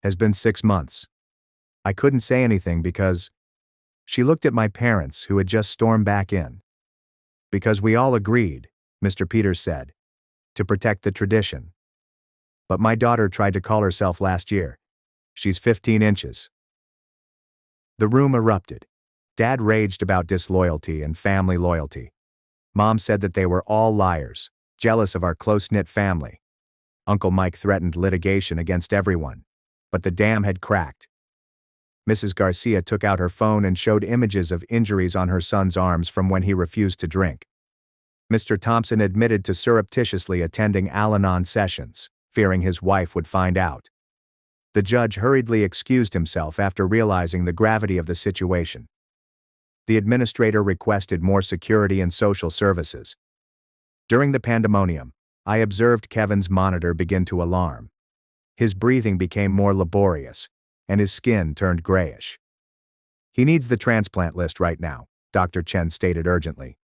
"Has been 6 months. I couldn't say anything because..." She looked at my parents, who had just stormed back in. "Because we all agreed," Mr. Peters said, "to protect the tradition. But my daughter tried to call herself last year. She's 15 inches. The room erupted. Dad raged about disloyalty and family loyalty. Mom said that they were all liars, jealous of our close-knit family. Uncle Mike threatened litigation against everyone, but the dam had cracked. Mrs. Garcia took out her phone and showed images of injuries on her son's arms from when he refused to drink. Mr. Thompson admitted to surreptitiously attending Al-Anon sessions, fearing his wife would find out. The judge hurriedly excused himself after realizing the gravity of the situation. The administrator requested more security and social services. During the pandemonium, I observed Kevin's monitor begin to alarm. His breathing became more laborious, and his skin turned grayish. "He needs the transplant list right now," Dr. Chen stated urgently.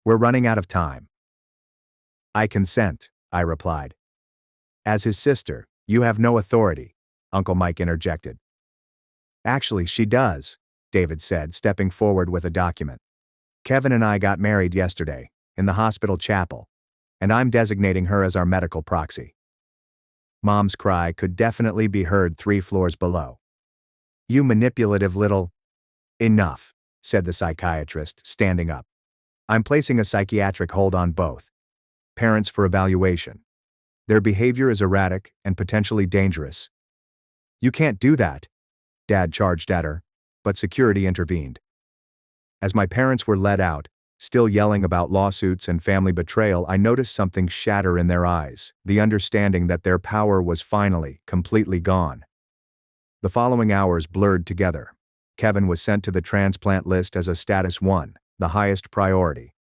"We're running out of time." "I consent," I replied. "As his sister, you have no authority," Uncle Mike interjected. "Actually, she does," David said, stepping forward with a document. "Kevin and I got married yesterday, in the hospital chapel, and I'm designating her as our medical proxy." Mom's cry could definitely be heard 3 floors below. "You manipulative little..." "Enough," said the psychiatrist, standing up. "I'm placing a psychiatric hold on both parents for evaluation. Their behavior is erratic and potentially dangerous." "You can't do that," Dad charged at her, but security intervened. As my parents were led out, still yelling about lawsuits and family betrayal, I noticed something shatter in their eyes, the understanding that their power was finally, completely gone. The following hours blurred together. Kevin was sent to the transplant list as a status 1, the highest priority.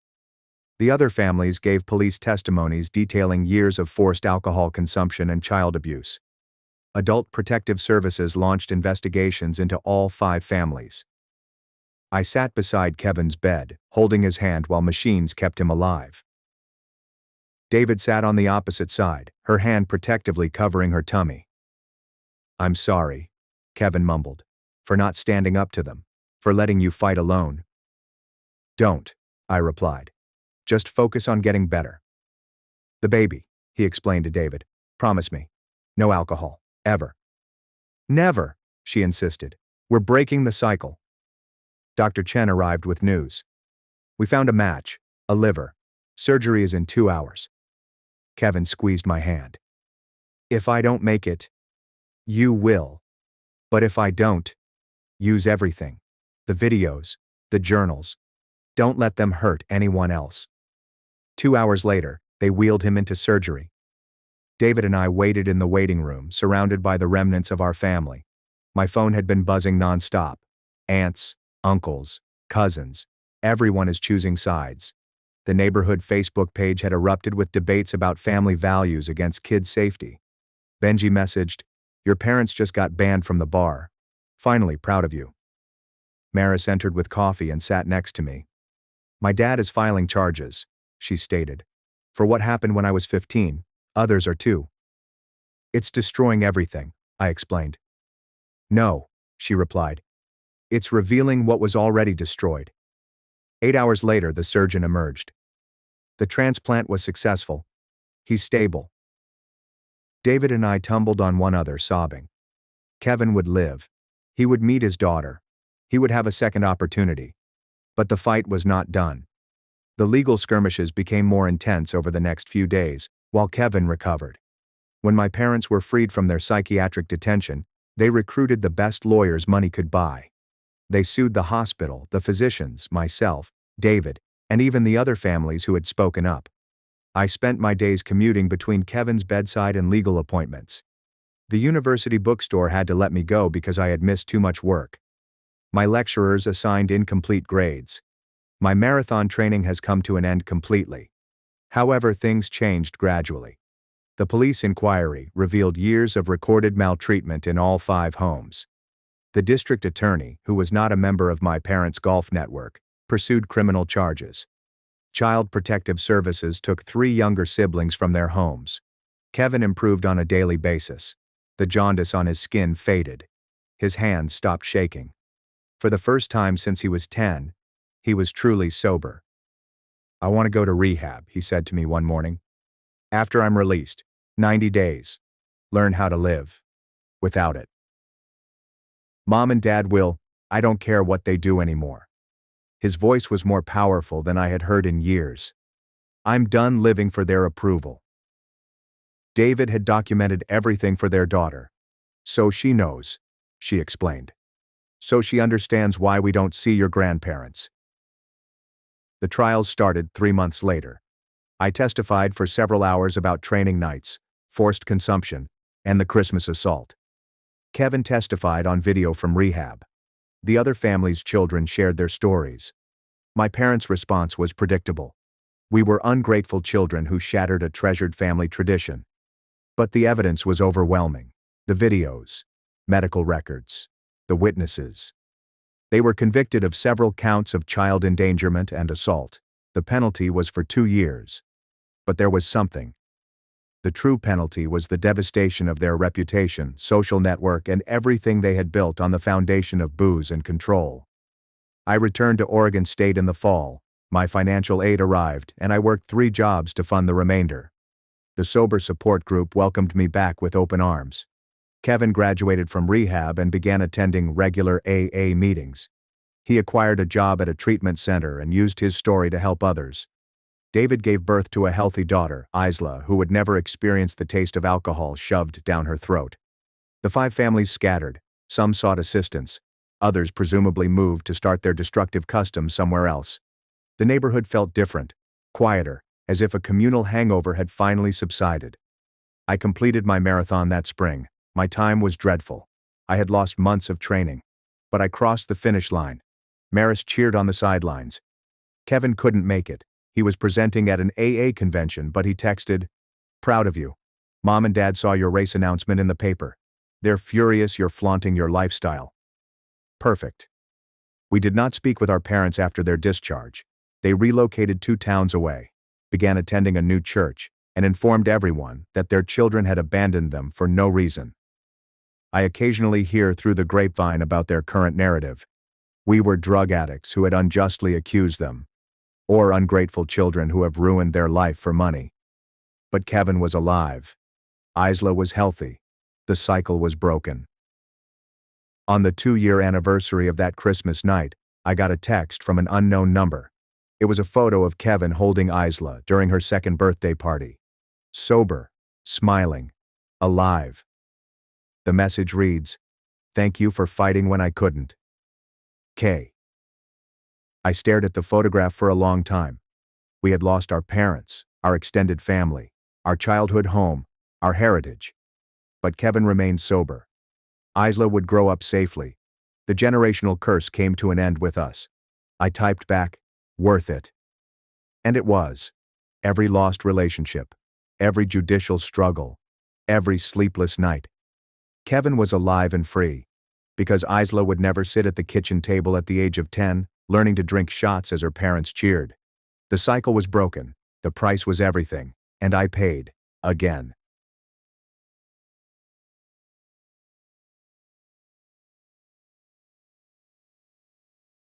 The other families gave police testimonies detailing years of forced alcohol consumption and child abuse. Adult Protective Services launched investigations into all 5 families. I sat beside Kevin's bed, holding his hand while machines kept him alive. David sat on the opposite side, her hand protectively covering her tummy. "I'm sorry," Kevin mumbled, "for not standing up to them, for letting you fight alone." "Don't," I replied. "Just focus on getting better." "The baby," he explained to David. "Promise me. No alcohol. Ever." "Never," she insisted. "We're breaking the cycle." Dr. Chen arrived with news. We found a match, a liver. Surgery is in 2 hours. Kevin squeezed my hand. If I don't make it, you will. But if I don't, use everything. The videos, the journals. Don't let them hurt anyone else. 2 hours later, they wheeled him into surgery. David and I waited in the waiting room, surrounded by the remnants of our family. My phone had been buzzing nonstop. Aunts, uncles, cousins. Everyone is choosing sides. The neighborhood Facebook page had erupted with debates about family values against kids' safety. Benji messaged, "Your parents just got banned from the bar. Finally, proud of you." Maris entered with coffee and sat next to me. "My dad is filing charges," she stated. "For what happened when I was 15, others are too." "It's destroying everything," I explained. "No," she replied. "It's revealing what was already destroyed." 8 hours later, the surgeon emerged. The transplant was successful. He's stable. David and I tumbled on one another, sobbing. Kevin would live. He would meet his daughter. He would have a second opportunity. But the fight was not done. The legal skirmishes became more intense over the next few days, while Kevin recovered. When my parents were freed from their psychiatric detention, they recruited the best lawyers money could buy. They sued the hospital, the physicians, myself, David, and even the other families who had spoken up. I spent my days commuting between Kevin's bedside and legal appointments. The university bookstore had to let me go because I had missed too much work. My lecturers assigned incomplete grades. My marathon training has come to an end completely. However, things changed gradually. The police inquiry revealed years of recorded maltreatment in all 5 homes. The district attorney, who was not a member of my parents' golf network, pursued criminal charges. Child Protective Services took 3 younger siblings from their homes. Kevin improved on a daily basis. The jaundice on his skin faded. His hands stopped shaking. For the first time since he was 10, he was truly sober. "I want to go to rehab," he said to me one morning. "After I'm released, 90 days. Learn how to live without it. Mom and Dad will, I don't care what they do anymore." His voice was more powerful than I had heard in years. "I'm done living for their approval." David had documented everything for their daughter. "So she knows," she explained. "So she understands why we don't see your grandparents." The trials started 3 months later. I testified for several hours about training nights, forced consumption, and the Christmas assault. Kevin testified on video from rehab. The other families' children shared their stories. My parents' response was predictable. We were ungrateful children who shattered a treasured family tradition. But the evidence was overwhelming. The videos, medical records, the witnesses. They were convicted of several counts of child endangerment and assault. The penalty was for 2 years. But there was something. The true penalty was the devastation of their reputation, social network, and everything they had built on the foundation of booze and control. I returned to Oregon State in the fall. My financial aid arrived, and I worked 3 jobs to fund the remainder. The sober support group welcomed me back with open arms. Kevin graduated from rehab and began attending regular AA meetings. He acquired a job at a treatment center and used his story to help others. David gave birth to a healthy daughter, Isla, who would never experience the taste of alcohol shoved down her throat. The 5 families scattered. Some sought assistance. Others presumably moved to start their destructive customs somewhere else. The neighborhood felt different, quieter, as if a communal hangover had finally subsided. I completed my marathon that spring. My time was dreadful. I had lost months of training. But I crossed the finish line. Maris cheered on the sidelines. Kevin couldn't make it. He was presenting at an AA convention, but he texted, "Proud of you. Mom and Dad saw your race announcement in the paper. They're furious you're flaunting your lifestyle." Perfect. We did not speak with our parents after their discharge. They relocated 2 towns away, began attending a new church, and informed everyone that their children had abandoned them for no reason. I occasionally hear through the grapevine about their current narrative. We were drug addicts who had unjustly accused them, or ungrateful children who have ruined their life for money. But Kevin was alive. Isla was healthy. The cycle was broken. On the 2-year anniversary of that Christmas night, I got a text from an unknown number. It was a photo of Kevin holding Isla during her second birthday party. Sober, smiling, alive. The message reads, "Thank you for fighting when I couldn't. K." I stared at the photograph for a long time. We had lost our parents, our extended family, our childhood home, our heritage. But Kevin remained sober. Isla would grow up safely. The generational curse came to an end with us. I typed back, "Worth it." And it was. Every lost relationship, every judicial struggle, every sleepless night. Kevin was alive and free. Because Isla would never sit at the kitchen table at the age of 10, learning to drink shots as her parents cheered. The cycle was broken, the price was everything, and I paid, again.